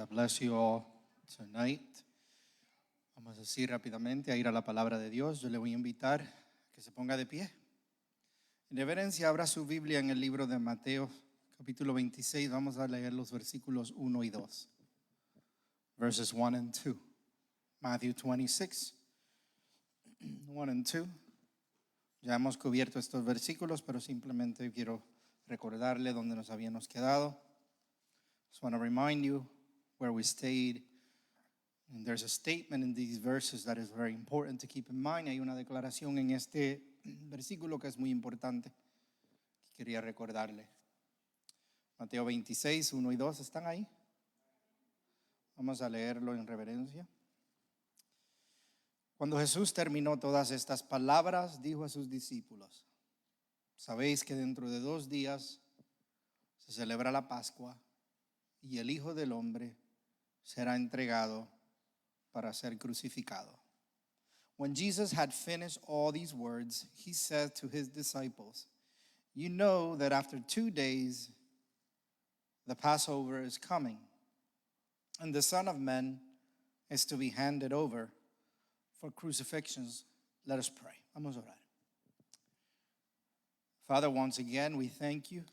God bless you all tonight. Vamos así rápidamente a ir a la palabra de Dios. Yo le voy a invitar a que se ponga de pie. En reverencia, abra su Biblia en el libro de Mateo, capítulo 26. Vamos a leer los versículos 1 y 2. Verses 1 and 2. Matthew 26, 1 and 2. Ya hemos cubierto estos versículos, pero simplemente quiero recordarle dónde nos habíamos quedado. Just want to remind you where we stayed. And there's a statement in these verses that is very important to keep in mind. Hay una declaración en este versículo que es muy importante que quería recordarle. Mateo 26, 1 y 2, ¿están ahí? Vamos a leerlo en reverencia. Cuando Jesús terminó todas estas palabras, dijo a sus discípulos: sabéis que dentro de 2 días se celebra la Pascua y el Hijo del Hombre será entregado para ser crucificado. When Jesus had finished all these words, he said to his disciples, you know that after 2 days the Passover is coming, and the Son of Man is to be handed over for crucifixions. Let us pray. Vamos a orar. Father, once again, we thank you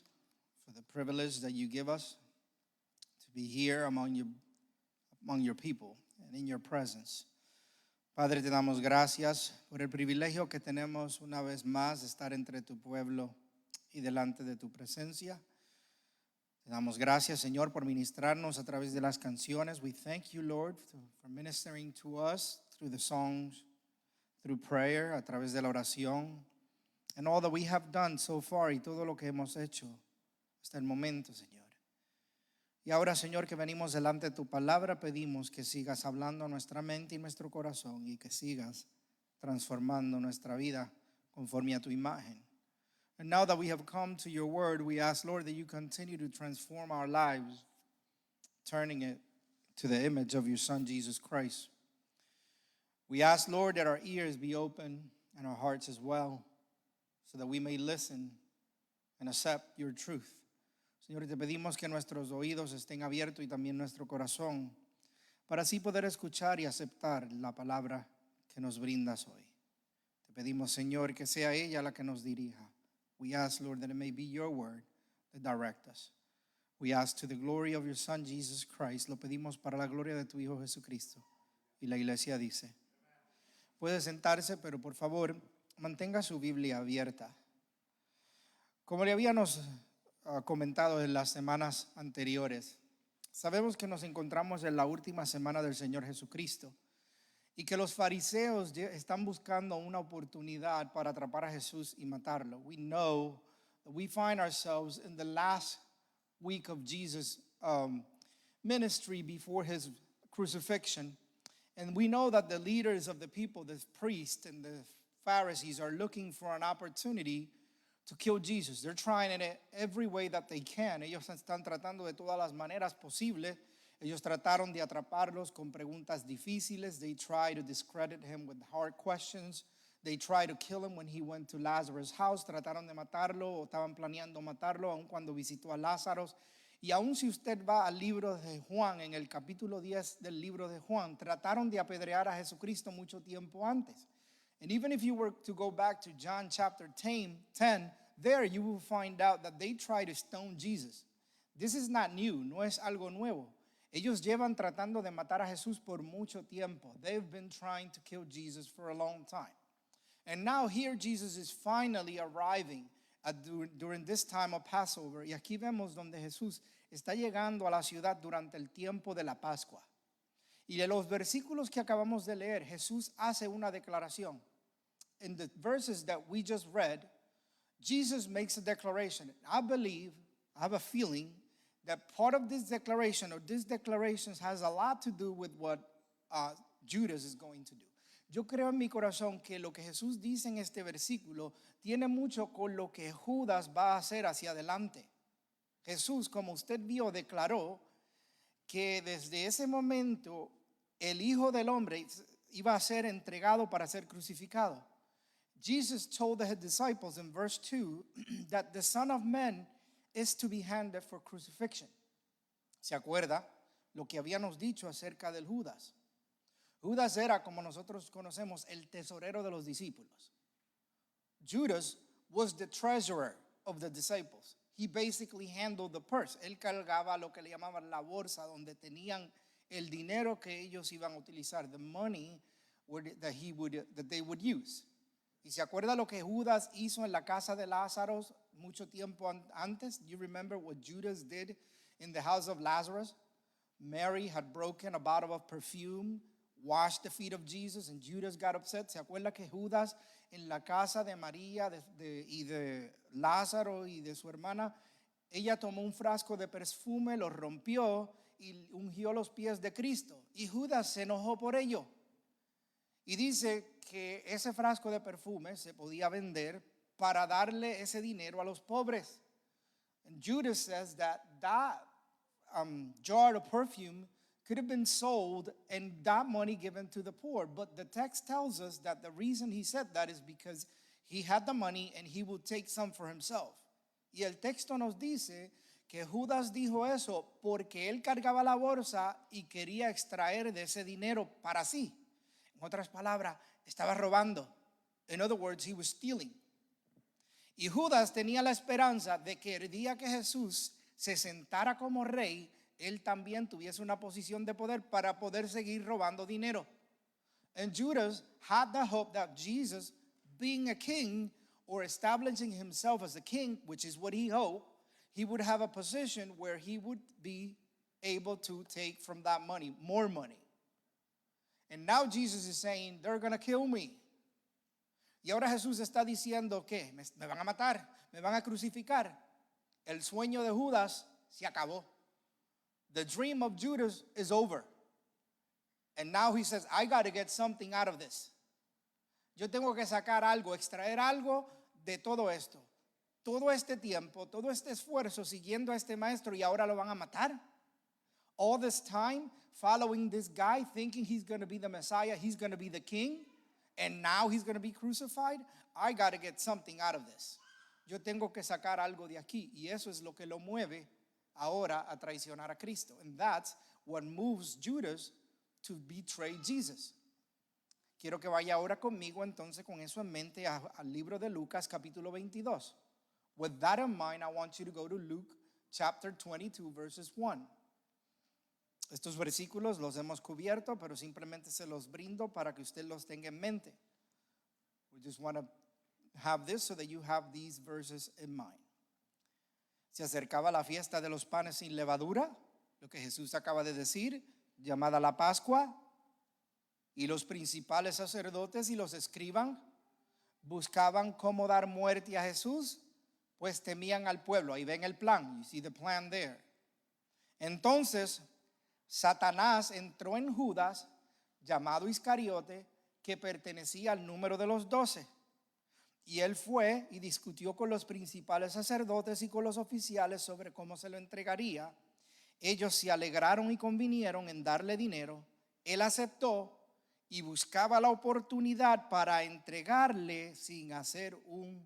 for the privilege that you give us to be here among your people and in your presence. Padre, te damos gracias por el privilegio que tenemos una vez más de estar entre tu pueblo y delante de tu presencia. Te damos gracias, Señor, por ministrarnos a través de las canciones. We thank you, Lord, for ministering to us through the songs, through prayer, a través de la oración, and all that we have done so far y todo lo que hemos hecho hasta el momento, Señor. Y ahora, Señor, que venimos delante de tu palabra, pedimos que sigas hablando a nuestra mente y nuestro corazón y que sigas transformando nuestra vida conforme a tu imagen. And now that we have come to your word, we ask, Lord, that you continue to transform our lives, turning it to the image of your Son, Jesus Christ. We ask, Lord, that our ears be open and our hearts as well, so that we may listen and accept your truth. Señor, te pedimos que nuestros oídos estén abiertos y también nuestro corazón, para así poder escuchar y aceptar la palabra que nos brindas hoy. Te pedimos, Señor, que sea ella la que nos dirija. We ask, Lord, that it may be your word that direct us. We ask to the glory of your Son, Jesus Christ. Lo pedimos para la gloria de tu Hijo Jesucristo. Y la iglesia dice: puede sentarse, pero por favor, mantenga su Biblia abierta. Como le habíamos comentado en las semanas anteriores, sabemos que nos encontramos en la última semana del Señor Jesucristo y que los fariseos están buscando una oportunidad para atrapar a Jesús y matarlo. We know that we find ourselves in the last week of Jesus' ministry before his crucifixion, and we know that the leaders of the people, the priests and the Pharisees, are looking for an opportunity to kill Jesus. They're trying it every way that they can. Ellos están tratando de todas las maneras posibles. Ellos trataron de atraparlos con preguntas difíciles. They tried to discredit him with hard questions. They tried to kill him when he went to Lazarus' house. Trataron de matarlo o estaban planeando matarlo aun cuando visitó a Lázaro. Y aun si usted va al libro de Juan, en el capítulo 10 del libro de Juan, trataron de apedrear a Jesucristo mucho tiempo antes. And even if you were to go back to John chapter 10, there you will find out that they try to stone Jesus. This is not new, no es algo nuevo. Ellos llevan tratando de matar a Jesús por mucho tiempo. They've been trying to kill Jesus for a long time. And now here Jesus is finally arriving during this time of Passover. Y aquí vemos donde Jesús está llegando a la ciudad durante el tiempo de la Pascua. Y de los versículos que acabamos de leer, Jesús hace una declaración. In the verses that we just read, Jesus makes a declaration. I have a feeling that part of this declaration or these declarations has a lot to do with what Judas is going to do. Yo creo en mi corazón que lo que Jesús dice en este versículo tiene mucho con lo que Judas va a hacer hacia adelante. Jesús, como usted vio, declaró que desde ese momento el Hijo del Hombre iba a ser entregado para ser crucificado. Jesus told the disciples in verse 2 that the Son of Man is to be handed for crucifixion. ¿Se acuerda? lo que habíamos dicho acerca del Judas. Judas era, como nosotros conocemos, el tesorero de los discípulos. Judas was the treasurer of the disciples. He basically handled the purse. Él cargaba lo que le llamaban la bolsa, donde tenían el dinero que ellos iban a utilizar, the money that they would use. ¿Y se acuerda lo que Judas hizo en la casa de Lázaro mucho tiempo antes? Do you remember what Judas did in the house of Lazarus? Mary had broken a bottle of perfume, washed the feet of Jesus, and Judas got upset. ¿Se acuerda que Judas en la casa de María y de Lázaro y de su hermana, ella tomó un frasco de perfume, lo rompió y ungió los pies de Cristo? Y Judas se enojó por ello. Y dice que ese frasco de perfume se podía vender para darle ese dinero a los pobres. And Judas says that jar of perfume could have been sold and that money given to the poor. But the text tells us that the reason he said that is because he had the money and he would take some for himself. Y el texto nos dice que Judas dijo eso porque él cargaba la bolsa y quería extraer de ese dinero para sí. En otras palabras, estaba robando. In other words, he was stealing. Y Judas tenía la esperanza de que el día que Jesús se sentara como rey, él también tuviese una posición de poder para poder seguir robando dinero. And Judas had the hope that Jesus, being a king or establishing himself as a king, which is what he hoped, he would have a position where he would be able to take from that money, more money. And now Jesus is saying, they're going to kill me. Y ahora Jesús está diciendo que me van a matar, me van a crucificar. El sueño de Judas se acabó. The dream of Judas is over. And now he says, I got to get something out of this. Yo tengo que sacar algo, extraer algo de todo esto. Todo este tiempo, todo este esfuerzo siguiendo a este maestro y ahora lo van a matar. All this time following this guy, thinking he's going to be the Messiah, he's going to be the king, and now he's going to be crucified. I got to get something out of this. Yo tengo que sacar algo de aquí. Y eso es lo que lo mueve ahora a traicionar a Cristo. And that's what moves Judas to betray Jesus. Quiero que vaya ahora conmigo entonces con eso en mente al libro de Lucas capítulo 22. With that in mind, I want you to go to Luke chapter 22 verses 1. Estos versículos los hemos cubierto, pero simplemente se los brindo para que usted los tenga en mente. We just want to have this so that you have these verses in mind. Se acercaba la fiesta de los panes sin levadura, lo que Jesús acaba de decir, llamada la Pascua, y los principales sacerdotes y los escribas buscaban cómo dar muerte a Jesús, pues temían al pueblo. Ahí ven el plan. You see the plan there. Entonces Satanás entró en Judas, llamado Iscariote, que pertenecía al número de los 12. Y él fue y discutió con los principales sacerdotes y con los oficiales sobre cómo se lo entregaría. Ellos se alegraron y convinieron en darle dinero. Él aceptó y buscaba la oportunidad para entregarle sin hacer un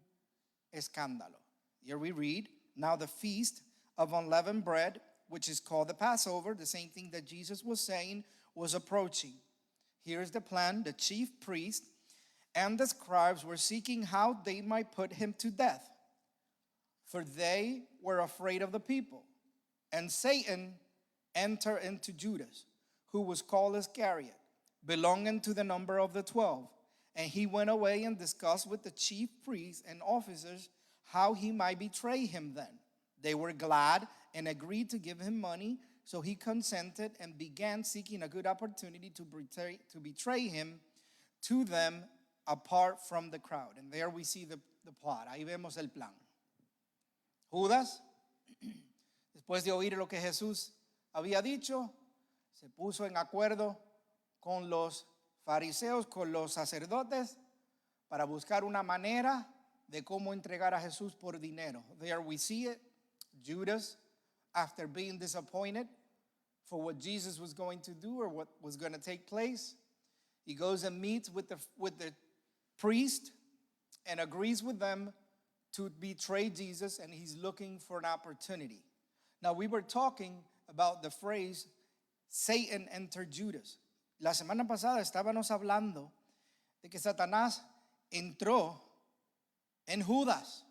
escándalo. Here we read, now the feast of unleavened bread, which is called the Passover, the same thing that Jesus was saying, was approaching. Here's the plan. The chief priest and the scribes were seeking how they might put him to death, for they were afraid of the people. And Satan entered into Judas, who was called Iscariot, belonging to the number of the 12. And he went away and discussed with the chief priests and officers how he might betray him then. They were glad and agreed to give him money, so he consented and began seeking a good opportunity to betray him to them apart from the crowd. And there we see the plot. Ahí vemos el plan. Judas, después de oír lo que Jesús había dicho, se puso en acuerdo con los fariseos, con los sacerdotes, para buscar una manera de cómo entregar a Jesús por dinero. There we see it. Judas, after being disappointed for what Jesus was going to do or what was going to take place, he goes and meets with the priest and agrees with them to betray Jesus, and he's looking for an opportunity. Now, we were talking about the phrase Satan entered Judas. La semana pasada estábamos hablando de que Satanás entró en Judas.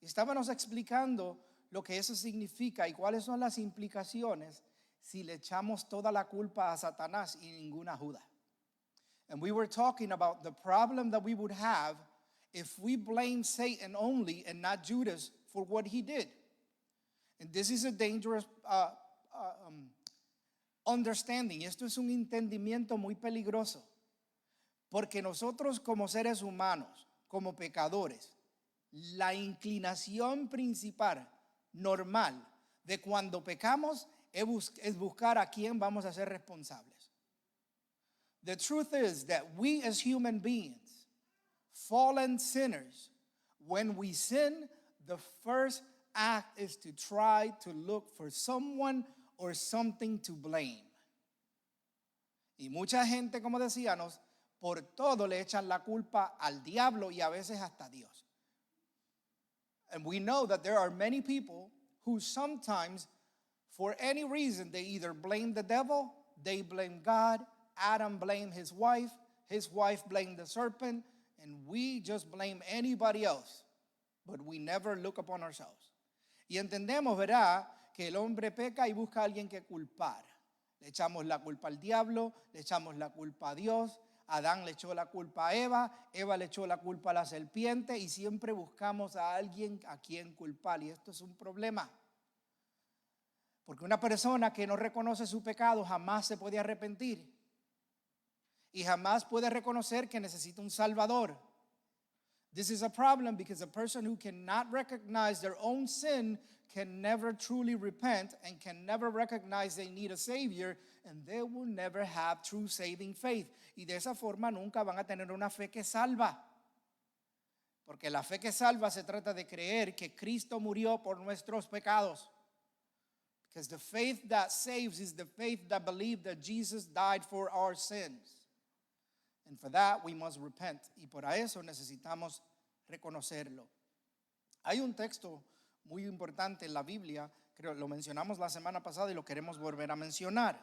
Y estábamos explicando lo que eso significa y cuáles son las implicaciones si le echamos toda la culpa a Satanás y ninguna a Judas. And we were talking about the problem that we would have if we blame Satan only and not Judas for what he did. And this is a dangerous understanding. Esto es un entendimiento muy peligroso. Porque nosotros como seres humanos, como pecadores, la inclinación principal, normal, de cuando pecamos es buscar a quién vamos a ser responsables. The truth is that we as human beings, fallen sinners, when we sin, the first act is to try to look for someone or something to blame. Y mucha gente, como decíamos, por todo le echan la culpa al diablo y a veces hasta a Dios. And we know that there are many people who sometimes, for any reason, they either blame the devil, they blame God, Adam blamed his wife blamed the serpent, and we just blame anybody else, but we never look upon ourselves. Y entendemos, ¿verdad?, que el hombre peca y busca a alguien que culpar. Le echamos la culpa al diablo, le echamos la culpa a Dios, Adán le echó la culpa a Eva, Eva le echó la culpa a la serpiente y siempre buscamos a alguien a quien culpar. Y esto es un problema. Porque una persona que no reconoce su pecado jamás se puede arrepentir. Y jamás puede reconocer que necesita un salvador. This is a problem because a person who cannot recognize their own sin can never truly repent and can never recognize they need a savior, and they will never have true saving faith. Y de esa forma nunca van a tener una fe que salva. Porque la fe que salva se trata de creer que Cristo murió por nuestros pecados. Because the faith that saves is the faith that believes that Jesus died for our sins. And for that we must repent. Y por eso necesitamos reconocerlo. Hay un texto muy importante en la Biblia, creo lo mencionamos la semana pasada y lo queremos volver a mencionar.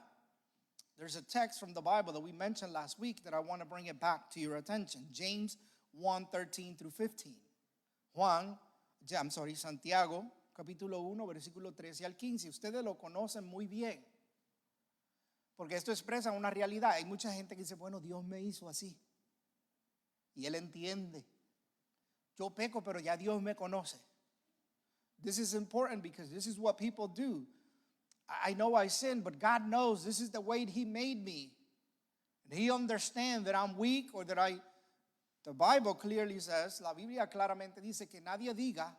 There's a text from the Bible that we mentioned last week that I want to bring it back to your attention. James 1:13 through 15. Santiago, capítulo 1, versículo 13 al 15. Ustedes lo conocen muy bien. Porque esto expresa una realidad. Hay mucha gente que dice, bueno, Dios me hizo así. Y Él entiende. Yo peco, pero ya Dios me conoce. This is important because this is what people do. I know I sin, but God knows this is the way He made me. And He understands that I'm weak or that the Bible clearly says, la Biblia claramente dice que nadie diga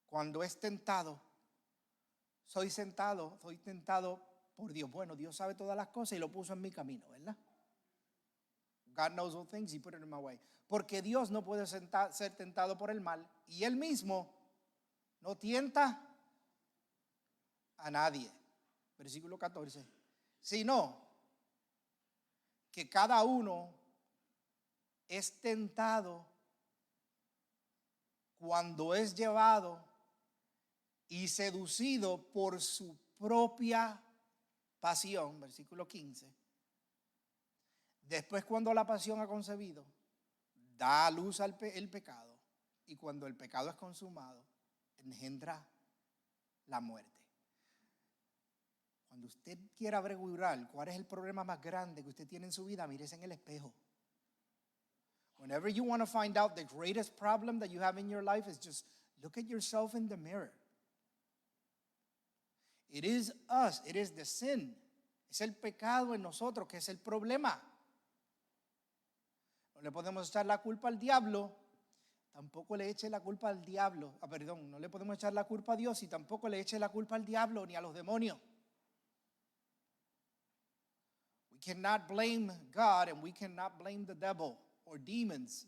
cuando es tentado, soy tentado por Dios. Bueno, Dios sabe todas las cosas y lo puso en mi camino, ¿verdad? God knows all things, He put it in my way. Porque Dios no puede ser tentado por el mal y Él mismo no tienta a nadie. Versículo 14. Sino que cada uno es tentado cuando es llevado y seducido por su propia pasión, versículo 15. Después, cuando la pasión ha concebido, da a luz el pecado, y cuando el pecado es consumado, engendra la muerte. Cuando usted quiera averiguar cuál es el problema más grande que usted tiene en su vida, mírese en el espejo. Whenever you want to find out the greatest problem that you have in your life, is just look at yourself in the mirror. It is us, it is the sin. Es el pecado en nosotros que es el problema. No le podemos echar la culpa al diablo, tampoco le eche la culpa al diablo. No le podemos echar la culpa a Dios y tampoco le eche la culpa al diablo ni a los demonios. We cannot blame God and we cannot blame the devil or demons.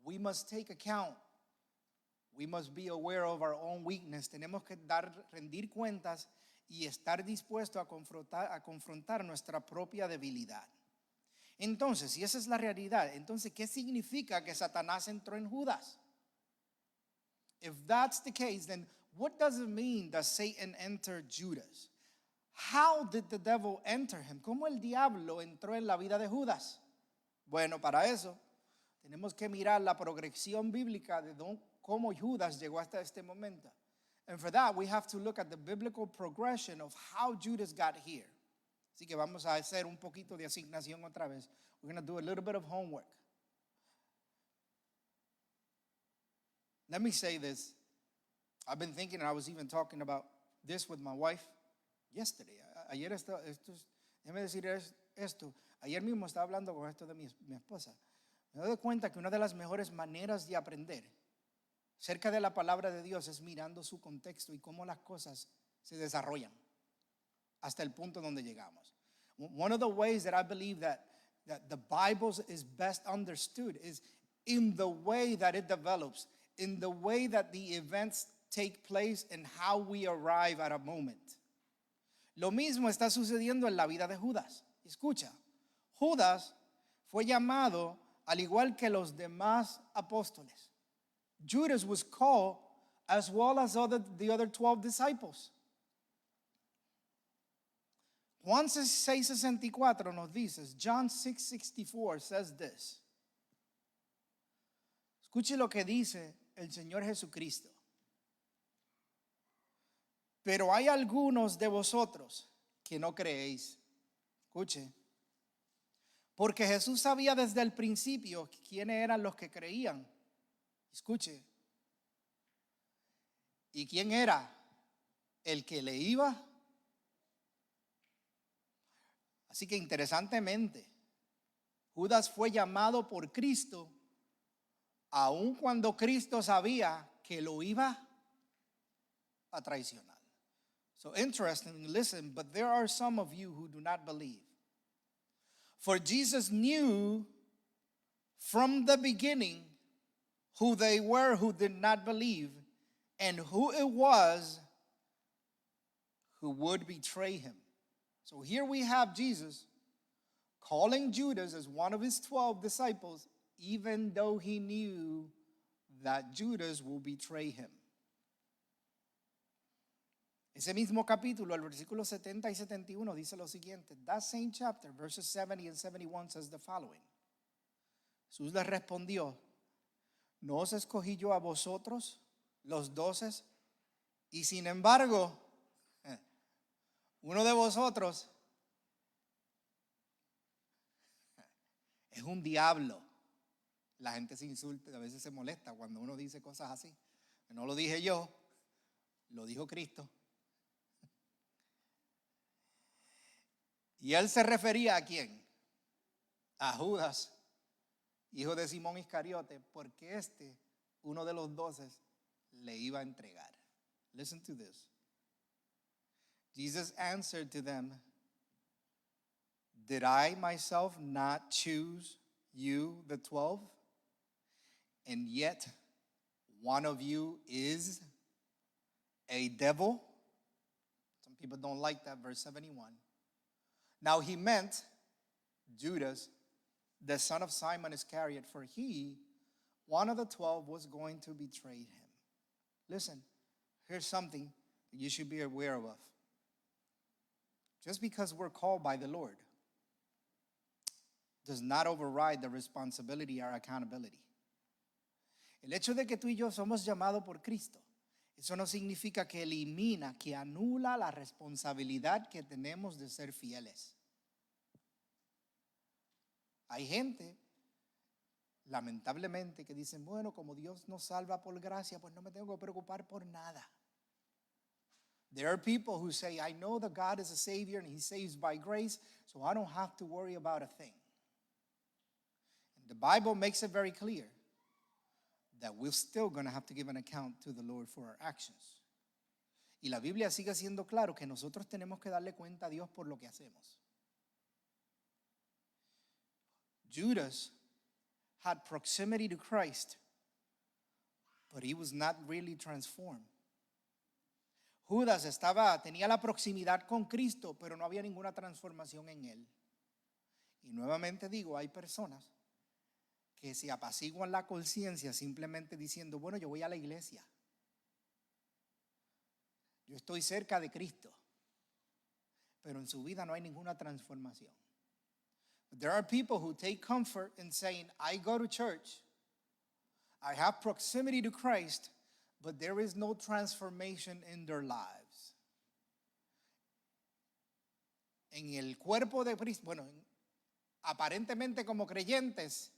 We must take account. We must be aware of our own weakness. Tenemos que rendir cuentas y estar dispuesto a confrontar nuestra propia debilidad. Entonces, si esa es la realidad, entonces, ¿qué significa que Satanás entró en Judas? If that's the case, then what does it mean that Satan entered Judas? How did the devil enter him? ¿Cómo el diablo entró en la vida de Judas? Bueno, para eso tenemos que mirar la progresión bíblica de cómo Judas llegó hasta este momento. And for that, we have to look at the biblical progression of how Judas got here. Así que vamos a hacer un poquito de asignación otra vez. We're going to do a little bit of homework. Let me say this. I've been thinking, and I was even talking about this with my wife yesterday. Ayer déjeme decir esto. Ayer mismo estaba hablando con esto de mi esposa. Me doy cuenta que una de las mejores maneras de aprender cerca de la palabra de Dios es mirando su contexto y cómo las cosas se desarrollan hasta el punto donde llegamos. One of the ways that I believe that the Bible is best understood is in the way that it develops, in the way that the events take place and how we arrive at a moment. Lo mismo está sucediendo en la vida de Judas. Escucha, Judas fue llamado al igual que los demás apóstoles. Judas was called as well as the other 12 disciples. Juan 6:64 nos dice, John 6:64 says this. Escuche lo que dice el Señor Jesucristo. Pero hay algunos de vosotros que no creéis. Escuche. Porque Jesús sabía desde el principio quiénes eran los que creían. Escuche. ¿Y quién era el que le iba? Así que interesantemente, Judas fue llamado por Cristo aun cuando Cristo sabía que lo iba a traicionar. So interesting, listen, but there are some of you who do not believe. For Jesus knew from the beginning who they were who did not believe and who it was who would betray him. So here we have Jesus calling Judas as one of his 12 disciples, even though he knew that Judas will betray him. Ese mismo capítulo, el versículo 70 y 71 dice lo siguiente. That same chapter, verses 70 and 71 says the following. Jesús les respondió, ¿no os escogí yo a vosotros, los 12? Y sin embargo, uno de vosotros es un diablo. La gente se insulta, a veces se molesta cuando uno dice cosas así. No lo dije yo, lo dijo Cristo. Y él se refería ¿a quién? A Judas, hijo de Simón Iscariote, porque uno de los 12, le iba a entregar. Listen to this. Jesus answered to them, did I myself not choose you, the 12? And yet one of you is a devil? Some people don't like that, verse 71. Now he meant Judas, the son of Simon Iscariot, for he, one of the 12, was going to betray him. Listen, here's something that you should be aware of. Just because we're called by the Lord does not override the responsibility or accountability. El hecho de que tú y yo somos llamados por Cristo, eso no significa que elimina, que anula la responsabilidad que tenemos de ser fieles. Hay gente, lamentablemente, que dicen, bueno, como Dios nos salva por gracia, pues no me tengo que preocupar por nada. There are people who say, I know that God is a Savior and He saves by grace, so I don't have to worry about a thing. And the Bible makes it very clear that we're still going to have to give an account to the Lord for our actions. Y la Biblia sigue siendo claro que nosotros tenemos que darle cuenta a Dios por lo que hacemos. Judas had proximity to Christ, but he was not really transformed. Judas tenía la proximidad con Cristo, pero no había ninguna transformación en él. Y nuevamente digo, hay personas que se apaciguan la conciencia simplemente diciendo, bueno, yo voy a la iglesia. Yo estoy cerca de Cristo. pero en su vida no hay ninguna transformación. But there are people who take comfort in saying, I go to church, I have proximity to Christ, but there is no transformation in their lives. En el cuerpo de Cristo, bueno, aparentemente como creyentes,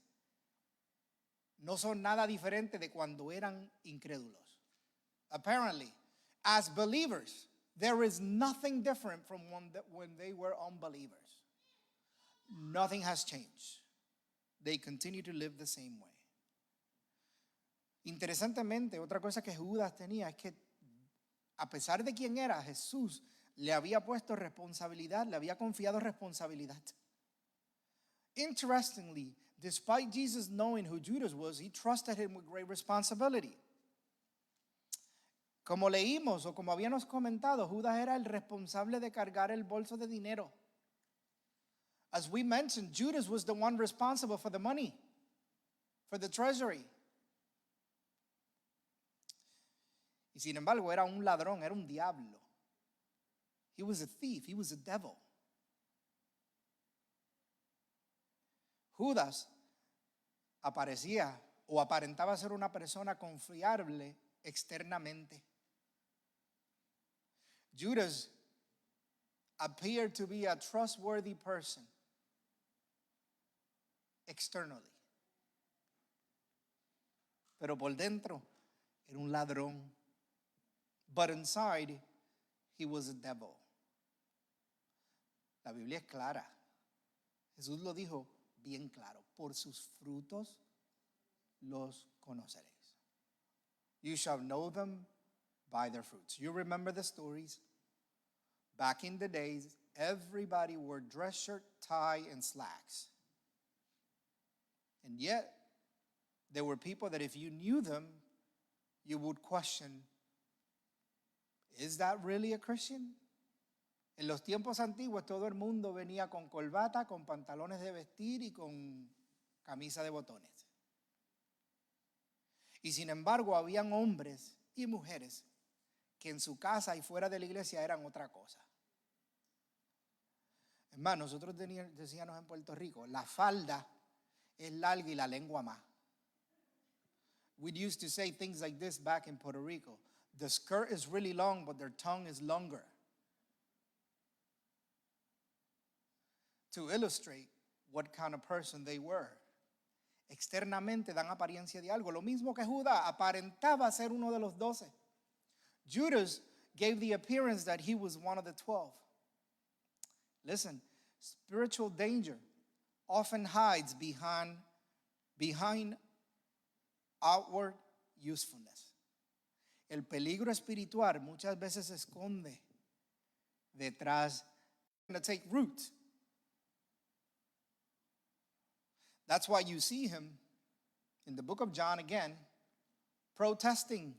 no son nada diferente de cuando eran incrédulos. Apparently, as believers, there is nothing different from when they were unbelievers. Nothing has changed. They continue to live the same way. Interesantemente, otra cosa que Judas tenía es que, a pesar de quién era, Jesús le había puesto responsabilidad, le había confiado responsabilidad. Interestingly, despite Jesus knowing who Judas was, he trusted him with great responsibility. Como leímos o como habíamos comentado, Judas era el responsable de cargar el bolso de dinero. As we mentioned, Judas was the one responsible for the money, for the treasury. Y sin embargo, era un ladrón, era un diablo. He was a thief, he was a devil. Judas aparecía o aparentaba ser una persona confiable externamente. Judas appeared to be a trustworthy person externally. Pero por dentro era un ladrón. But inside, he was a devil. La Biblia es clara. Jesús lo dijo bien claro. Por sus frutos los conoceréis. You shall know them by their fruits. You remember the stories? Back in the days, everybody wore dress shirt, tie, and slacks. And yet, there were people that if you knew them, you would question, is that really a Christian? En los tiempos antiguos todo el mundo venía con corbata, con pantalones de vestir y con camisa de botones. Y sin embargo habían hombres y mujeres que en su casa y fuera de la iglesia eran otra cosa. Es más, nosotros decíamos en Puerto Rico, la falda es larga y la lengua más. We used to say things like this back in Puerto Rico. The skirt is really long, but their tongue is longer. To illustrate what kind of person they were. Externamente dan apariencia de algo. Lo mismo que Judas aparentaba ser uno de los 12. Judas gave the appearance that he was one of the 12. Listen, spiritual danger often hides behind outward usefulness. El peligro espiritual muchas veces se esconde detrás to take root. That's why you see him in the book of John again protesting.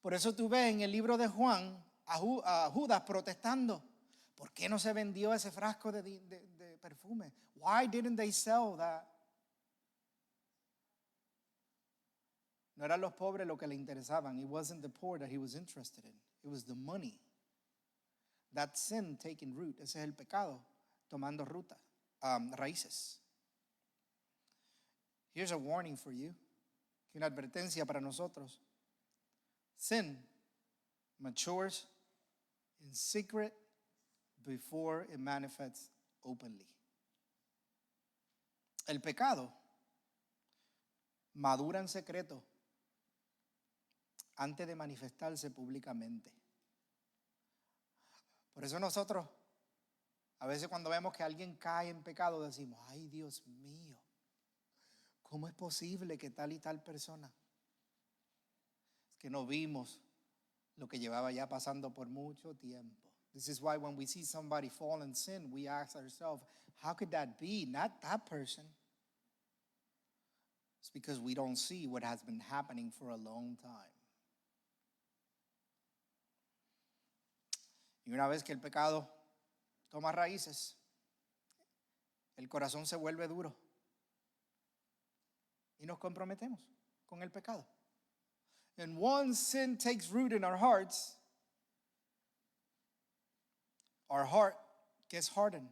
Por eso tú ves en el libro de Juan a Judas protestando. ¿Por qué no se vendió ese frasco de perfume? Why didn't they sell that? No eran los pobres lo que le interesaban. It wasn't the poor that he was interested in. It was the money. That sin taking root. Ese es el pecado tomando raíces. Here's a warning for you. Una advertencia para nosotros. Sin matures in secret before it manifests openly. El pecado madura en secreto antes de manifestarse públicamente. Por eso nosotros, a veces cuando vemos que alguien cae en pecado, decimos, ay Dios mío, ¿cómo es posible que tal y tal persona? Es que no vimos lo que llevaba ya pasando por mucho tiempo. This is why when we see somebody fall in sin, we ask ourselves, how could that be? Not that person. It's because we don't see what has been happening for a long time. Y una vez que el pecado toma raíces, el corazón se vuelve duro y nos comprometemos con el pecado. And once sin takes root in our hearts, our heart gets hardened.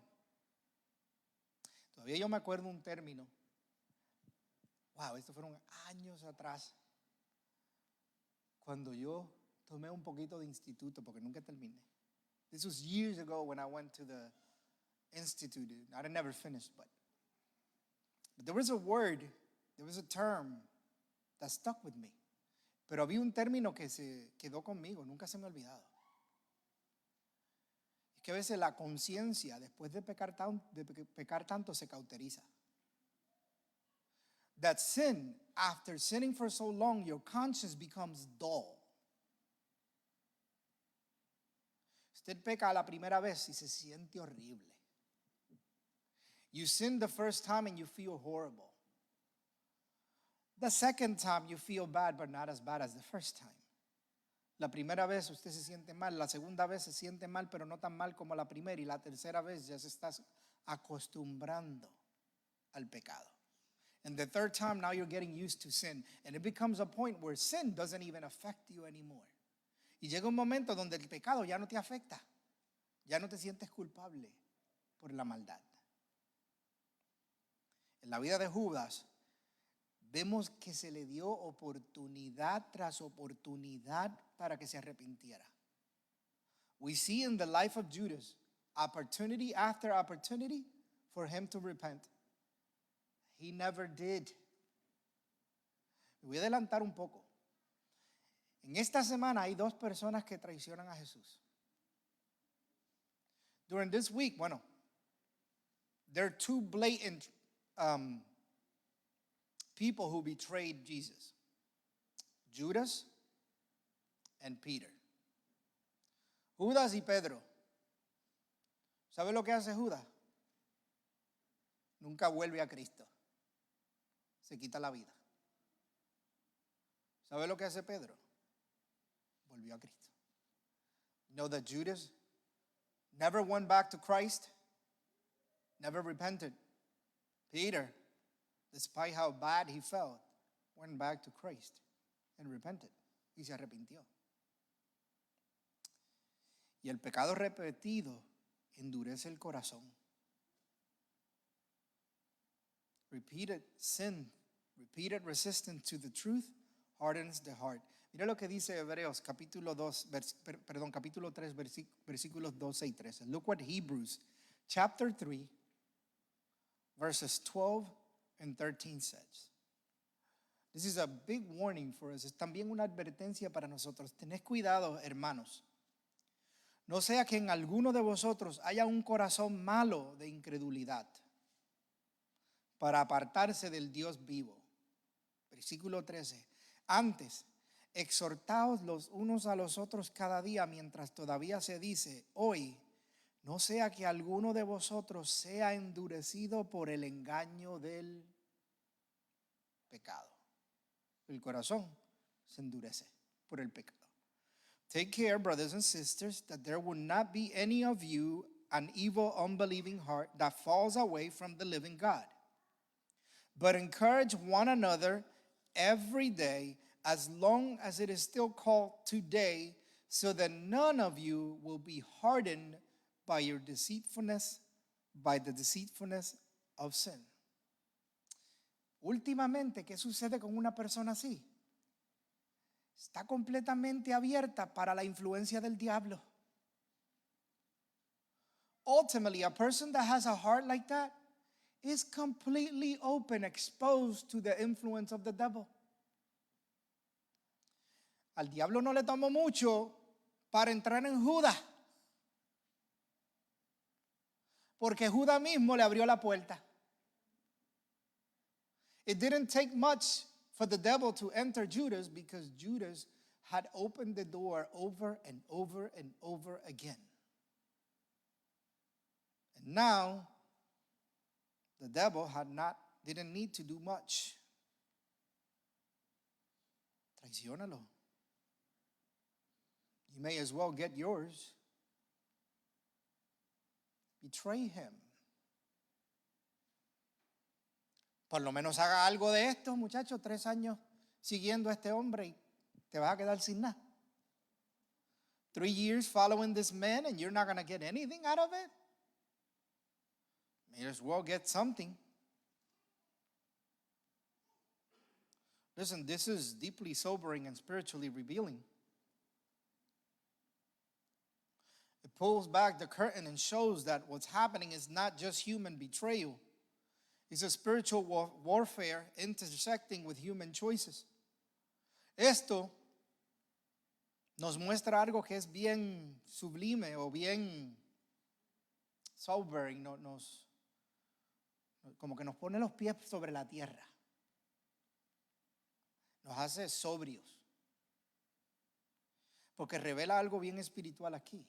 Todavía yo me acuerdo un término. Wow, estos fueron años atrás. Cuando yo tomé un poquito de instituto, porque nunca terminé. This was years ago when I went to the institute. I never finished, but there was a word, there was a term that stuck with me. Pero había un término que se quedó conmigo, nunca se me ha olvidado. Es que a veces la conciencia, después de pecar tanto, se cauteriza. That sin, after sinning for so long, your conscience becomes dull. Usted peca la primera vez y se siente horrible. You sin the first time and you feel horrible. The second time you feel bad, but not as bad as the first time. La primera vez usted se siente mal, la segunda vez se siente mal, pero no tan mal como la primera, y la tercera vez ya se está acostumbrando al pecado. And the third time, now you're getting used to sin. And it becomes a point where sin doesn't even affect you anymore. Y llega un momento donde el pecado ya no te afecta. Ya no te sientes culpable por la maldad. En la vida de Judas, vemos que se le dio oportunidad tras oportunidad para que se arrepintiera. We see in the life of Judas opportunity after opportunity for him to repent. He never did. Me voy a adelantar un poco. En esta semana hay dos personas que traicionan a Jesús. During this week, there are two blatant people who betrayed Jesus. Judas and Peter. Judas y Pedro. ¿Sabe lo que hace Judas? Nunca vuelve a Cristo. Se quita la vida. ¿Sabe lo que hace Pedro? Volvió a Cristo. You know that Judas never went back to Christ, never repented. Peter, despite how bad he felt, went back to Christ and repented. Y se arrepintió. Y el pecado repetido endurece el corazón. Repeated sin, repeated resistance to the truth hardens the heart. Mira lo que dice Hebreos capítulo 3 versículos 12 y 13. Look what Hebrews chapter 3 verses 12 and 13 says. This is a big warning for us. Es también una advertencia para nosotros. Tened cuidado, hermanos. No sea que en alguno de vosotros haya un corazón malo de incredulidad para apartarse del Dios vivo. Versículo 13. Antes, exhortaos los unos a los otros cada día mientras todavía se dice hoy, no sea que alguno de vosotros sea endurecido por el engaño del pecado. El corazón se endurece por el pecado. Take care, brothers and sisters, that there will not be any of you an evil, unbelieving heart that falls away from the living God. But encourage one another every day, as long as it is still called today, so that none of you will be hardened by the deceitfulness of sin. Últimamente, ¿qué sucede con una persona así? Está completamente abierta para la influencia del diablo. Ultimately, a person that has a heart like that is completely open, exposed to the influence of the devil. Al diablo no le tomó mucho para entrar en Judas, porque Judas mismo le abrió la puerta. It didn't take much for the devil to enter Judas, because Judas had opened the door over and over and over again. And now, the devil didn't need to do much. Traiciónalo. You may as well get yours. Betray him. Por lo menos haga algo de esto, muchachos. 3 años siguiendo a este hombre y te vas a quedar sin nada. 3 years following this man and you're not going to get anything out of it? May as well get something. Listen, this is deeply sobering and spiritually revealing. It pulls back the curtain and shows that what's happening is not just human betrayal. It's a spiritual warfare intersecting with human choices. Esto nos muestra algo que es bien sublime o bien sobering, como que nos pone los pies sobre la tierra. Nos hace sobrios. Porque revela algo bien espiritual aquí.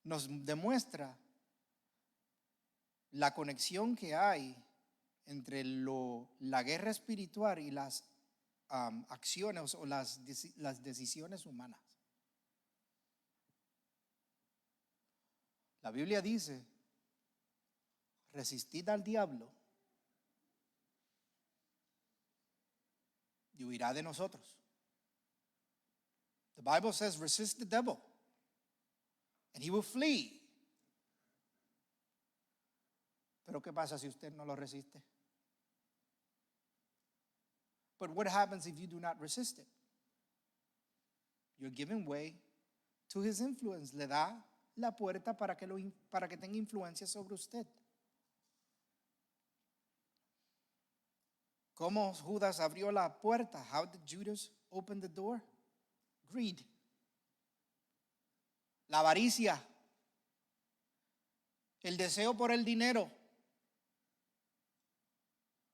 Nos demuestra la conexión que hay entre la guerra espiritual y las acciones o las decisiones humanas. La Biblia dice, resistid al diablo y huirá de nosotros. The Bible says, resist the devil and he will flee. Pero ¿qué pasa si usted no lo resiste? But what happens if you do not resist it? You're giving way to his influence. Le da la puerta para que tenga influencia sobre usted. ¿Cómo Judas abrió la puerta? How did Judas open the door? Greed. La avaricia. El deseo por el dinero.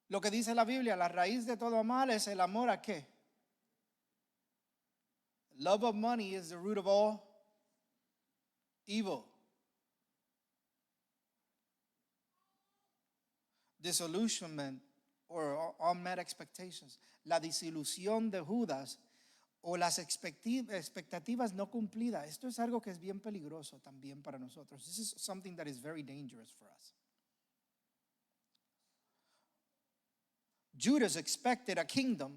Lo que dice la Biblia, la raíz de todo mal es el amor a qué? Love of money is the root of all evil. Disillusionment or unmet expectations. La desilusión de Judas o las expectativas no cumplidas. Esto es algo que es bien peligroso también para nosotros. This is something that is very dangerous for us. Judas expected a kingdom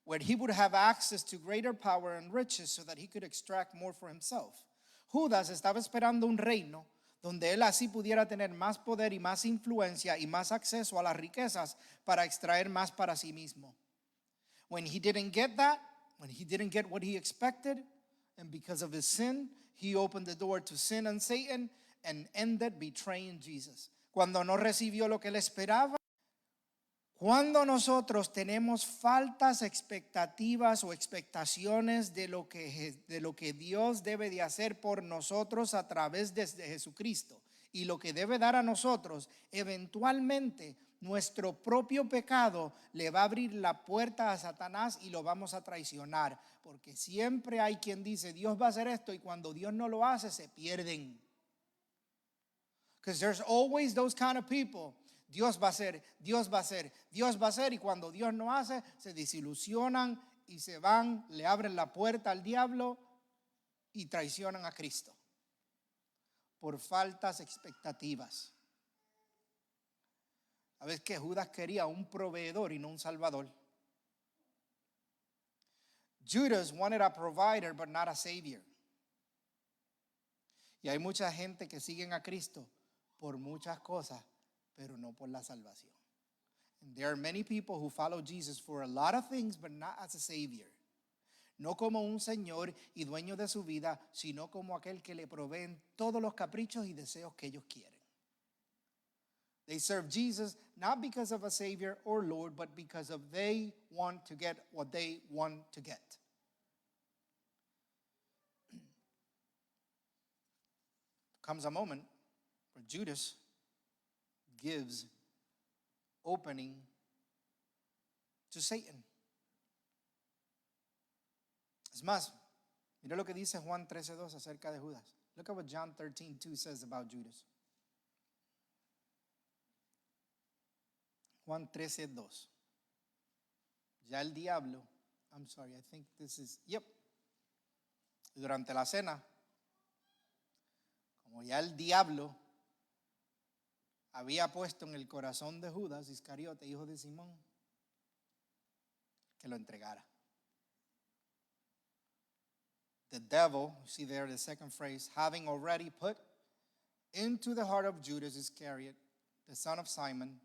where he would have access to greater power and riches so that he could extract more for himself. Judas estaba esperando un reino donde él así pudiera tener más poder y más influencia y más acceso a las riquezas para extraer más para sí mismo. When he didn't get that, when he didn't get what he expected, and because of his sin, he opened the door to sin and Satan and ended betraying Jesus. Cuando no recibió lo que él esperaba, cuando nosotros tenemos faltas expectativas o expectaciones de lo que Dios debe de hacer por nosotros a través de Jesucristo y lo que debe dar a nosotros, eventualmente nuestro propio pecado le va a abrir la puerta a Satanás y lo vamos a traicionar. Porque siempre hay quien dice, Dios va a hacer esto, y cuando Dios no lo hace, se pierden. Because there's always those kind of people. Dios va a hacer, Dios va a hacer, Dios va a hacer, y cuando Dios no hace, se desilusionan y se van, le abren la puerta al diablo y traicionan a Cristo por faltas expectativas. ¿Sabes que Judas quería un proveedor y no un salvador? Judas wanted a provider but not a savior. Y hay mucha gente que siguen a Cristo por muchas cosas, pero no por la salvación. And there are many people who follow Jesus for a lot of things, but not as a savior. No como un señor y dueño de su vida, sino como aquel que le proveen todos los caprichos y deseos que ellos quieren. They serve Jesus not because of a savior or Lord, but because of they want to get what they want to get. Comes a moment where Judas gives opening to Satan. Es más, mira lo que dice Juan 13:2 acerca de Judas. Look at what John 13:2 says about Judas. Juan 13:2. Ya el diablo, I'm sorry, I think this is, yep. Durante la cena, como ya el diablo había puesto en el corazón de Judas Iscariote, hijo de Simón, que lo entregara. the devil, you see there the second phrase, having already put into the heart of Judas Iscariot, the son of Simon,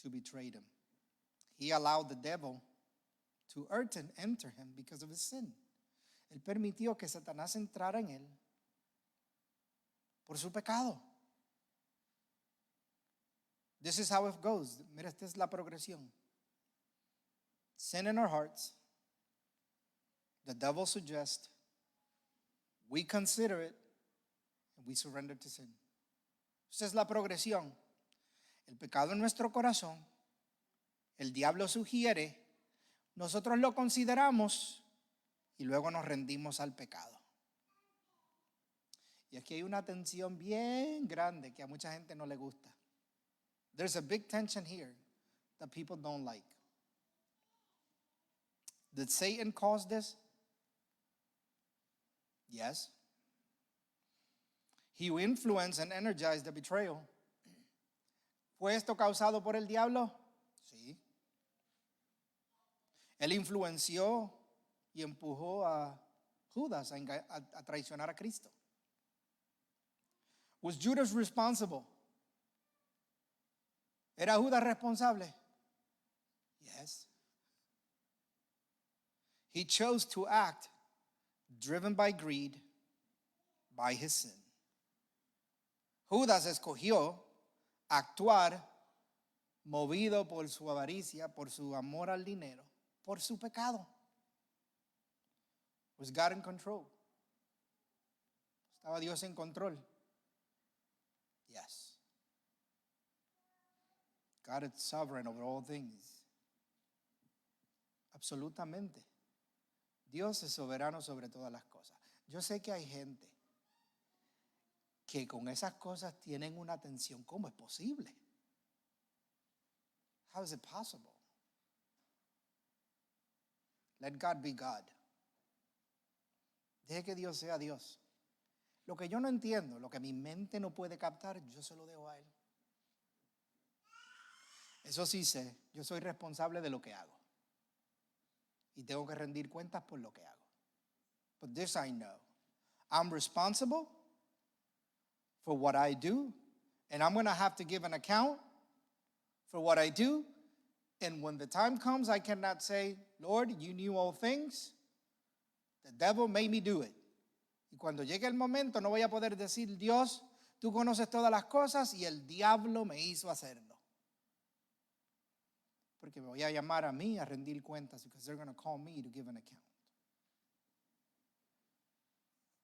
to betray him. He allowed the devil to enter him because of his sin. Él permitió que Satanás entrara en él por su pecado. This is how it goes. Mira, esta es la progresión. Sin in our hearts. The devil suggests. We consider it. And we surrender to sin. Esta es la progresión. El pecado en nuestro corazón. El diablo sugiere. Nosotros lo consideramos. Y luego nos rendimos al pecado. Y aquí hay una tensión bien grande que a mucha gente no le gusta. There's a big tension here that people don't like. Did Satan cause this? Yes. He influenced and energized the betrayal. ¿Fue esto causado por el diablo? Sí. Él influenció y empujó a Judas a traicionar a Cristo. Was Judas responsible? ¿Era Judas responsable? Yes. He chose to act driven by greed, by his sin. Judas escogió actuar movido por su avaricia, por su amor al dinero, por su pecado. Was God in control? ¿Estaba Dios en control? Yes. God is sovereign over all things. Absolutamente. Dios es soberano sobre todas las cosas. Yo sé que hay gente que con esas cosas tienen una tensión. ¿Cómo es posible? How is it possible? Let God be God. Deje que Dios sea Dios. Lo que yo no entiendo, lo que mi mente no puede captar, yo se lo dejo a Él. Eso sí sé, yo soy responsable de lo que hago. Y tengo que rendir cuentas por lo que hago. But this I know. I'm responsible for what I do. And I'm going to have to give an account for what I do. And when the time comes, I cannot say, Lord, you knew all things. The devil made me do it. Y cuando llegue el momento, no voy a poder decir, Dios, tú conoces todas las cosas y el diablo me hizo hacerlo. Porque me voy a llamar a mí a rendir cuentas because they're going to call me to give an account.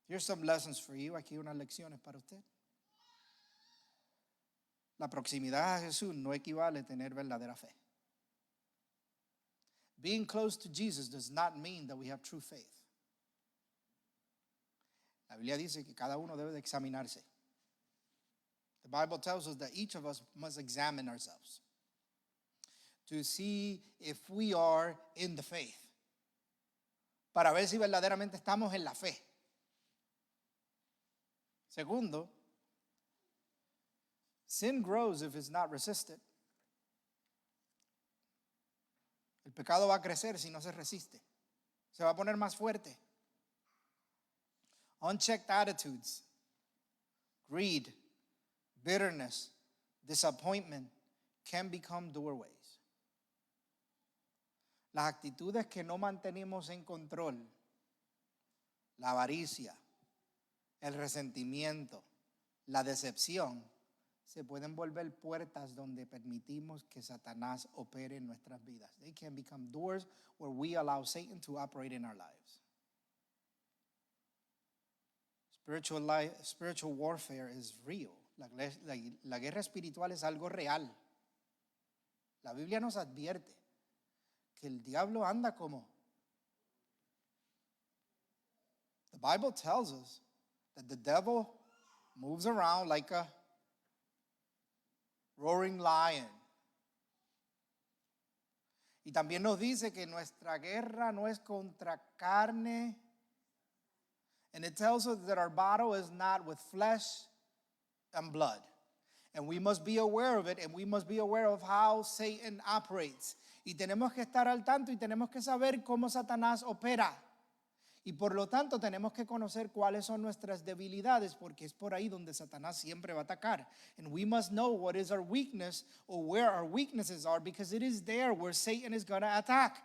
Here's some lessons for you. Aquí unas lecciones para usted. La proximidad a Jesús no equivale a tener verdadera fe. Being close to Jesus does not mean that we have true faith. La Biblia dice que cada uno debe de examinarse. The Bible tells us that each of us must examine ourselves to see if we are in the faith. Para ver si verdaderamente estamos en la fe. Segundo, sin grows if it's not resisted. El pecado va a crecer si no se resiste. Se va a poner más fuerte. Unchecked attitudes, greed, bitterness, disappointment can become doorways. Las actitudes que no mantenemos en control, la avaricia, el resentimiento, la decepción, se pueden volver puertas donde permitimos que Satanás opere en nuestras vidas. They can become doors where we allow Satan to operate in our lives. Spiritual warfare is real. La guerra espiritual es algo real. La Biblia nos advierte que el diablo anda como. The Bible tells us that the devil moves around like a roaring lion. Y también nos dice que nuestra guerra no es contra carne. And it tells us that our battle is not with flesh and blood. And we must be aware of it, and we must be aware of how Satan operates. Y tenemos que estar al tanto y tenemos que saber cómo Satanás opera. Y por lo tanto tenemos que conocer cuáles son nuestras debilidades, porque es por ahí donde Satanás siempre va a atacar. And we must know what is our weakness or where our weaknesses are, because it is there where Satan is going to attack.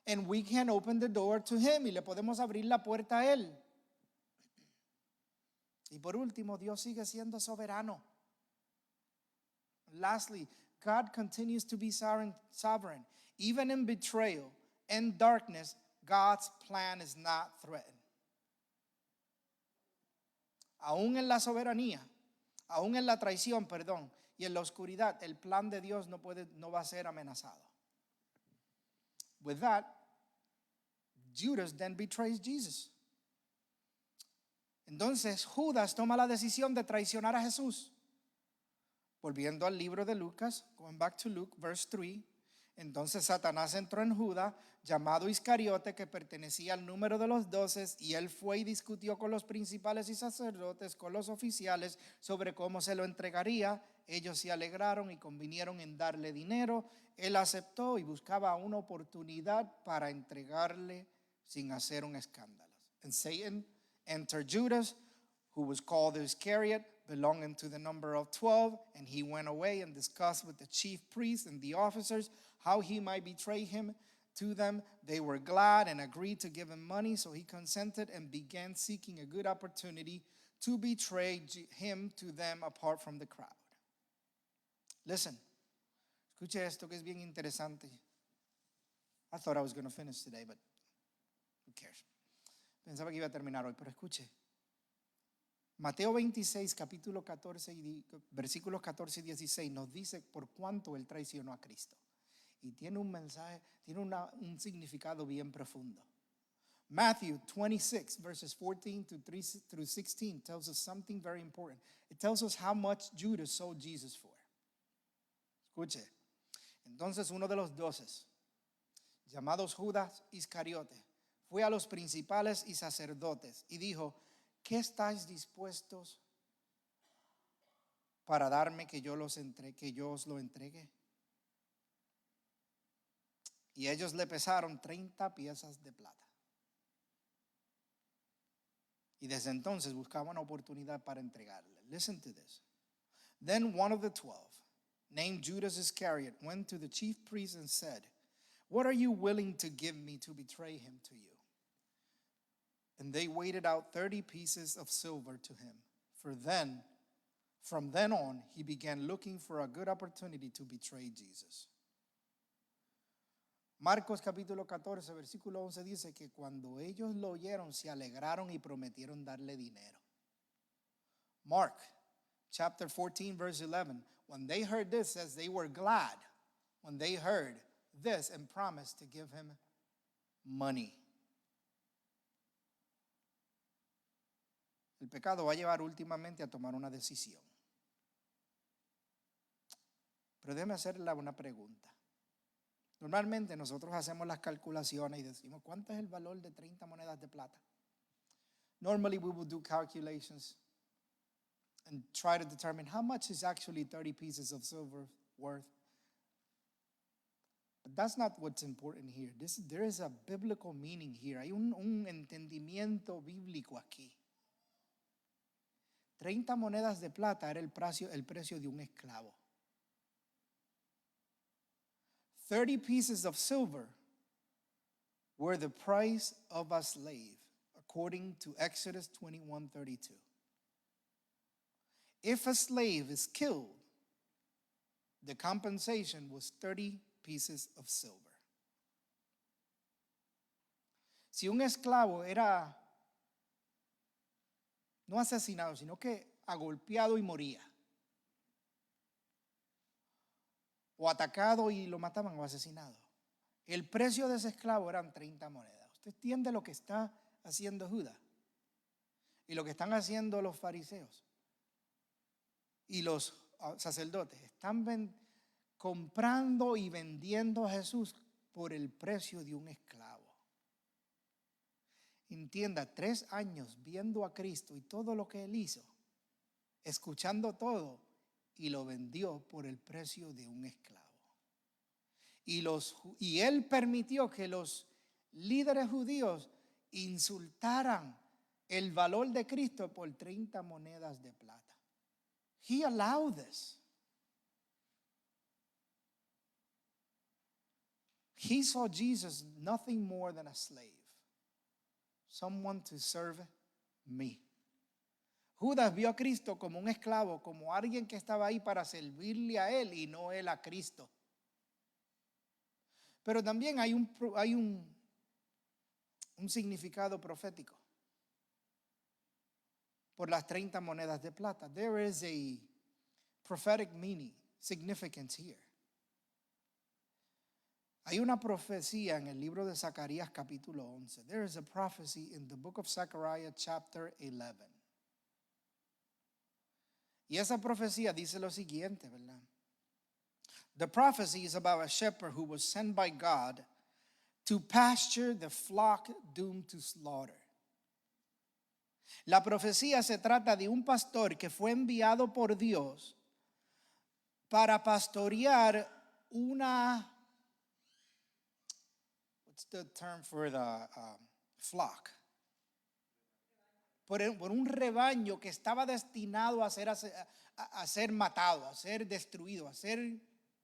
And we can open the door to him, y le podemos abrir la puerta a él. Y por último, Dios sigue siendo soberano. Lastly, God continues to be sovereign. Even in betrayal and darkness, God's plan is not threatened. Aún en la soberanía, aún en la traición, perdón, y en la oscuridad, el plan de Dios no va a ser amenazado. With that, Judas then betrays Jesus. Entonces Judas toma la decisión de traicionar a Jesús. Volviendo al libro de Lucas, going back to Luke, verse 3. Entonces Satanás entró en Judas, llamado Iscariote, que pertenecía al número de los 12, y él fue y discutió con los principales y sacerdotes, con los oficiales, sobre cómo se lo entregaría. Ellos se alegraron y convinieron en darle dinero. Él aceptó y buscaba una oportunidad para entregarle sin hacer un escándalo. And Satan entered Judas, who was called Iscariot, belonging to the number of 12, and he went away and discussed with the chief priests and the officers how he might betray him to them. They were glad and agreed to give him money, so he consented and began seeking a good opportunity to betray him to them apart from the crowd. Listen, escuche esto que es bien interesante. I thought I was going to finish today, but who cares? Pensaba que iba a terminar hoy, pero escuche. Mateo 26, capítulo 14, versículos 14 y 16 nos dice por cuánto él traicionó a Cristo. Y tiene un mensaje, tiene un significado bien profundo. Matthew 26, verses 14 through 16 tells us something very important. It tells us how much Judas sold Jesus for. Escuche. Entonces uno de los 12, llamados Judas Iscariote, fue a los principales y sacerdotes y dijo: ¿qué estáis dispuestos para darme que yo os lo entregue? Y ellos le pesaron 30 piezas de plata. Y desde entonces buscaban una oportunidad para entregarle. Listen to this. Then one of the 12, named Judas Iscariot, went to the chief priests and said, "What are you willing to give me to betray him to you?" And they weighed out 30 pieces of silver to him. From then on, he began looking for a good opportunity to betray Jesus. Marcos capítulo 14, versículo 11 dice que cuando ellos lo oyeron, se alegraron y prometieron darle dinero. Mark chapter 14, verse 11, when they heard this, says they were glad when they heard this and promised to give him money. El pecado va a llevar últimamente a tomar una decisión. Pero déjeme hacerle una pregunta. Normalmente nosotros hacemos las calculaciones y decimos, ¿cuánto es el valor de 30 monedas de plata? Normally we will do calculations and try to determine how much is actually 30 pieces of silver worth. But that's not what's important here. There is a biblical meaning here. Hay un entendimiento bíblico aquí. 30 monedas de plata era el precio de un esclavo. 30 pieces of silver were the price of a slave, according to Exodus 21:32. If a slave is killed, the compensation was 30 pieces of silver. Si un esclavo era no asesinado, sino que agolpeado y moría, o atacado y lo mataban, o asesinado, el precio de ese esclavo eran 30 monedas. ¿Usted entiende lo que está haciendo Judas? Y lo que están haciendo los fariseos y los sacerdotes. Están comprando y vendiendo a Jesús por el precio de un esclavo. Entienda, 3 años viendo a Cristo y todo lo que él hizo, escuchando todo, y lo vendió por el precio de un esclavo. Y él permitió que los líderes judíos insultaran el valor de Cristo por 30 monedas de plata. He allowed this. He saw Jesus nothing more than a slave, someone to serve me. Judas vio a Cristo como un esclavo, como alguien que estaba ahí para servirle a él y no él a Cristo. Pero también hay un significado profético por las 30 monedas de plata. There is a prophetic meaning, significance here. Hay una profecía en el libro de Zacarías capítulo 11. There is a prophecy in the book of Zechariah chapter 11. Y esa profecía dice lo siguiente, ¿verdad? The prophecy is about a shepherd who was sent by God to pasture the flock doomed to slaughter. La profecía se trata de un pastor que fue enviado por Dios para pastorear una, what's the term for the flock? Por un rebaño que estaba destinado a ser matado, a ser destruido, a ser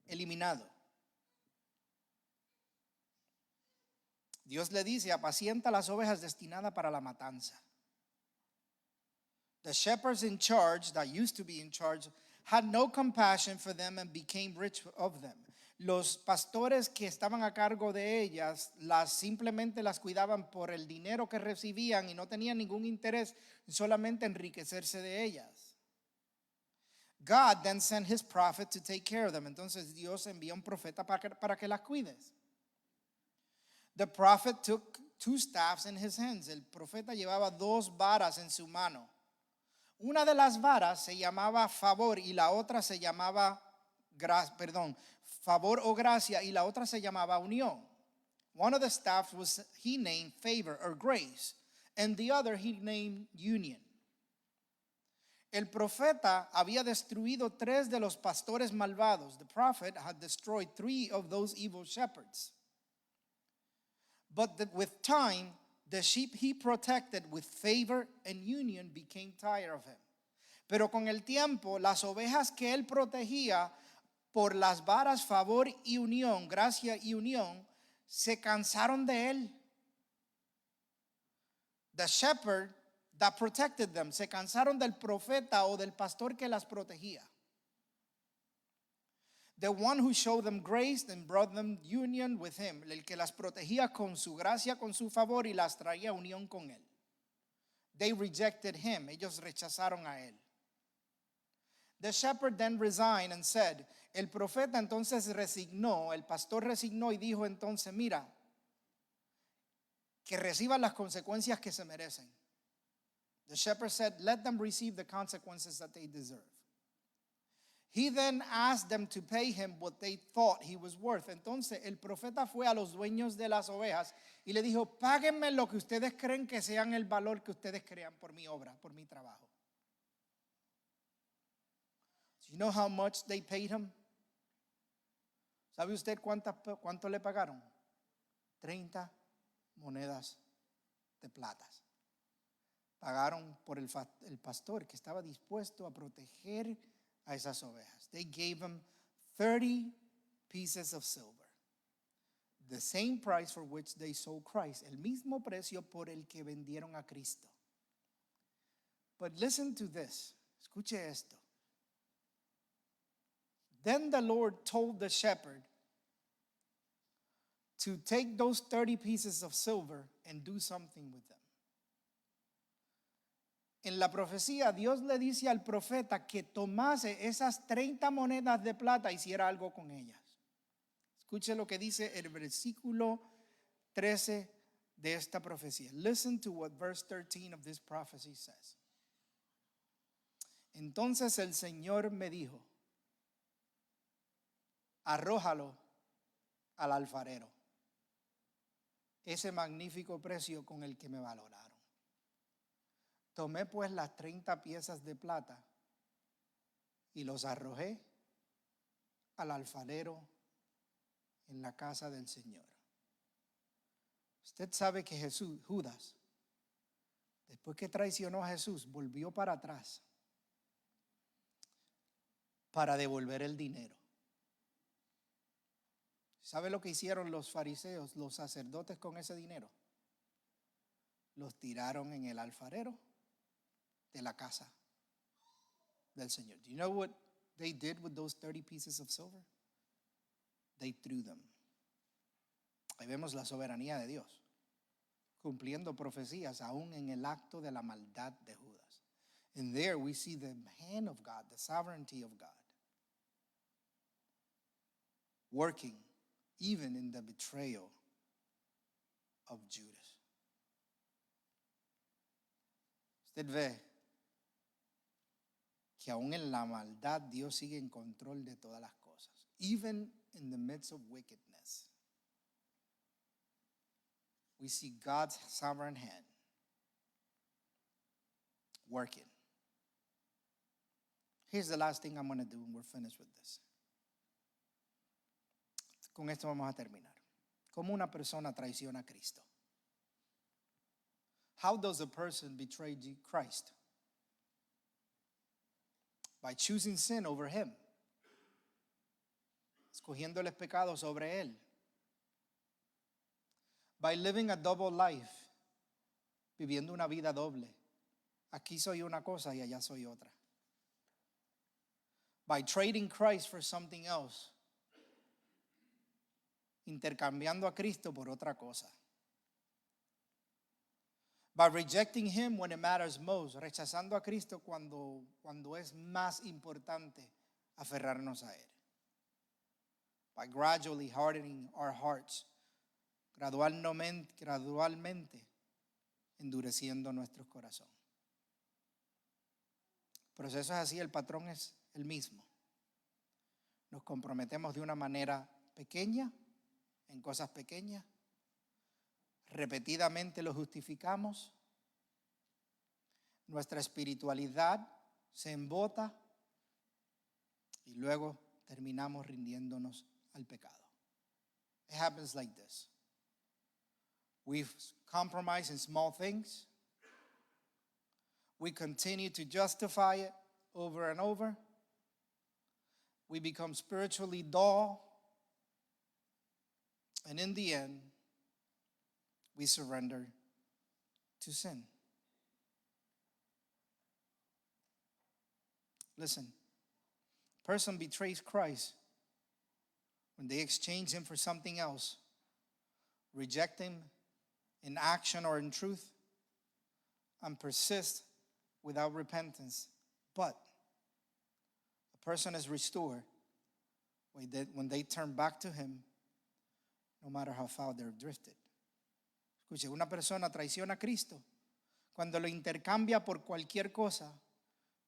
eliminado. Dios le dice, apacienta las ovejas destinadas para la matanza. The shepherds in charge, that used to be in charge, had no compassion for them and became rich of them. Los pastores que estaban a cargo de ellas, simplemente las cuidaban por el dinero que recibían y no tenían ningún interés, solamente enriquecerse de ellas. God then sent his prophet to take care of them. Entonces Dios envía un profeta para que las cuides. The prophet took 2 staffs in his hands. El profeta llevaba 2 varas en su mano. Una de las varas se llamaba favor y la otra se llamaba favor o gracia y la otra se llamaba unión. One of the staffs he named favor or grace, and the other he named union. El profeta había destruido 3 de los pastores malvados. The prophet had destroyed 3 of those evil shepherds. But with time, the sheep he protected with favor and union became tired of him. Pero con el tiempo, las ovejas que él protegía por las varas favor y unión, gracia y unión, se cansaron de él. The shepherd that protected them, se cansaron del profeta o del pastor que las protegía. The one who showed them grace and brought them union with him, el que las protegía con su gracia, con su favor y las traía unión con él. They rejected him, ellos rechazaron a él. The shepherd then resigned and said, el profeta entonces resignó, el pastor resignó y dijo entonces, mira, que reciban las consecuencias que se merecen. The shepherd said, let them receive the consequences that they deserve. He then asked them to pay him what they thought he was worth. Entonces el profeta fue a los dueños de las ovejas y le dijo, páguenme lo que ustedes creen que sean el valor que ustedes crean por mi obra, por mi trabajo. Do you know how much they paid him? ¿Sabe usted cuánto le pagaron? 30 monedas de plata. Pagaron por el pastor que estaba dispuesto a proteger a esas ovejas. They gave him 30 pieces of silver. The same price for which they sold Christ. El mismo precio por el que vendieron a Cristo. But listen to this. Escuche esto. Then the Lord told the shepherd to take those 30 pieces of silver and do something with them. En la profecía, Dios le dice al profeta que tomase esas 30 monedas de plata e hiciera algo con ellas. Escuche lo que dice el versículo 13 de esta profecía. Listen to what verse 13 of this prophecy says. Entonces el Señor me dijo, arrójalo al alfarero, ese magnífico precio con el que me valoraron. Tomé pues las 30 piezas de plata y los arrojé al alfarero en la casa del Señor. Usted sabe que Judas después que traicionó a Jesús, volvió para atrás para devolver el dinero. ¿Sabe lo que hicieron los fariseos, los sacerdotes con ese dinero? Los tiraron en el alfarero de la casa del Señor. Do you know what they did with those 30 pieces of silver? They threw them. Ahí vemos la soberanía de Dios, cumpliendo profecías aún en el acto de la maldad de Judas. And there we see the hand of God, the sovereignty of God, working even in the betrayal of Judas. Usted ve que aún en la maldad Dios sigue en control de todas las cosas, even in the midst of wickedness. We see God's sovereign hand working. Here's the last thing I'm going to do and we're finished with this. Con esto vamos a terminar. ¿Cómo una persona traiciona a Cristo? How does a person betray Christ? By choosing sin over him. Escogiendo el pecado sobre él. By living a double life. Viviendo una vida doble. Aquí soy una cosa y allá soy otra. By trading Christ for something else. Intercambiando a Cristo por otra cosa. By rejecting him when it matters most. Rechazando a Cristo cuando es más importante aferrarnos a él. By gradually hardening our hearts. Gradualmente endureciendo nuestros corazones. El proceso es así, el patrón es el mismo. Nos comprometemos de una manera pequeña, en cosas pequeñas, repetidamente lo justificamos, nuestra espiritualidad se embota y luego terminamos rindiéndonos al pecado. It happens like this. We've compromised in small things. We continue to justify it over and over. We become spiritually dull. And in the end, we surrender to sin. Listen, a person betrays Christ when they exchange him for something else, reject him in action or in truth, and persist without repentance. But a person is restored when they turn back to him, no matter how far they're drifted. Escuche, una persona traiciona a Cristo cuando lo intercambia por cualquier cosa,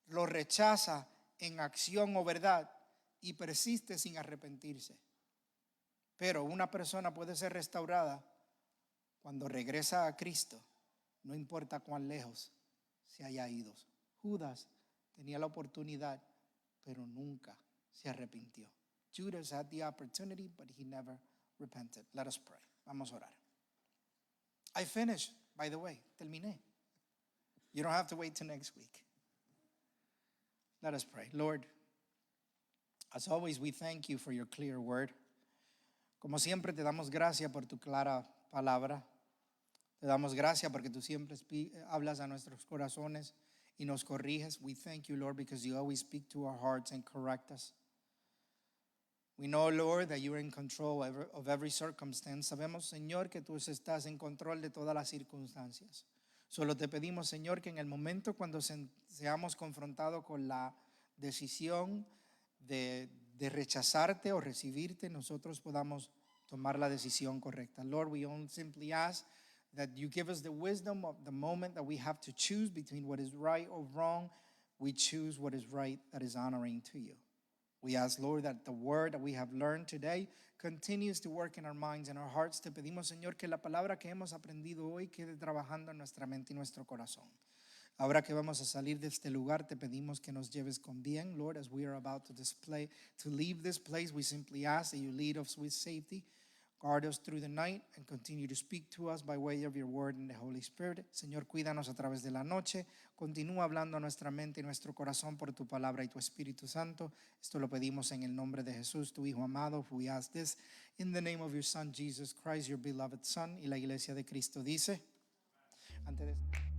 lo rechaza en acción o verdad y persiste sin arrepentirse. Pero una persona puede ser restaurada cuando regresa a Cristo, no importa cuán lejos se haya ido. Judas tenía la oportunidad, pero nunca se arrepintió. Judas had the opportunity, but he never repented. Let us pray. Vamos a orar. I finished, by the way. Terminé. You don't have to wait till next week. Let us pray. Lord, as always, we thank you for your clear word. Como siempre, te damos gracias por tu clara palabra. Te damos gracias porque tú siempre hablas a nuestros corazones y nos corriges. We thank you, Lord, because you always speak to our hearts and correct us. We know, Lord, that you are in control of every circumstance. Sabemos, Señor, que tú estás en control de todas las circunstancias. Solo te pedimos, Señor, que en el momento cuando seamos confrontados con la decisión de rechazarte o recibirte, nosotros podamos tomar la decisión correcta. Lord, we only simply ask that you give us the wisdom of the moment that we have to choose between what is right or wrong. We choose what is right, that is honoring to you. We ask, Lord, that the word that we have learned today continues to work in our minds and our hearts. Te pedimos, Señor, que la palabra que hemos aprendido hoy quede trabajando en nuestra mente y nuestro corazón. Ahora que vamos a salir de este lugar, te pedimos que nos lleves con bien. Lord, as we are about to leave this place, we simply ask that you lead us with safety. Guard us through the night and continue to speak to us by way of your word and the Holy Spirit. Señor, cuídanos a través de la noche. Continúa hablando a nuestra mente y nuestro corazón por tu palabra y tu Espíritu Santo. Esto lo pedimos en el nombre de Jesús, tu Hijo amado. We ask this in the name of your Son, Jesus Christ, your beloved Son. Y la iglesia de Cristo dice, antes de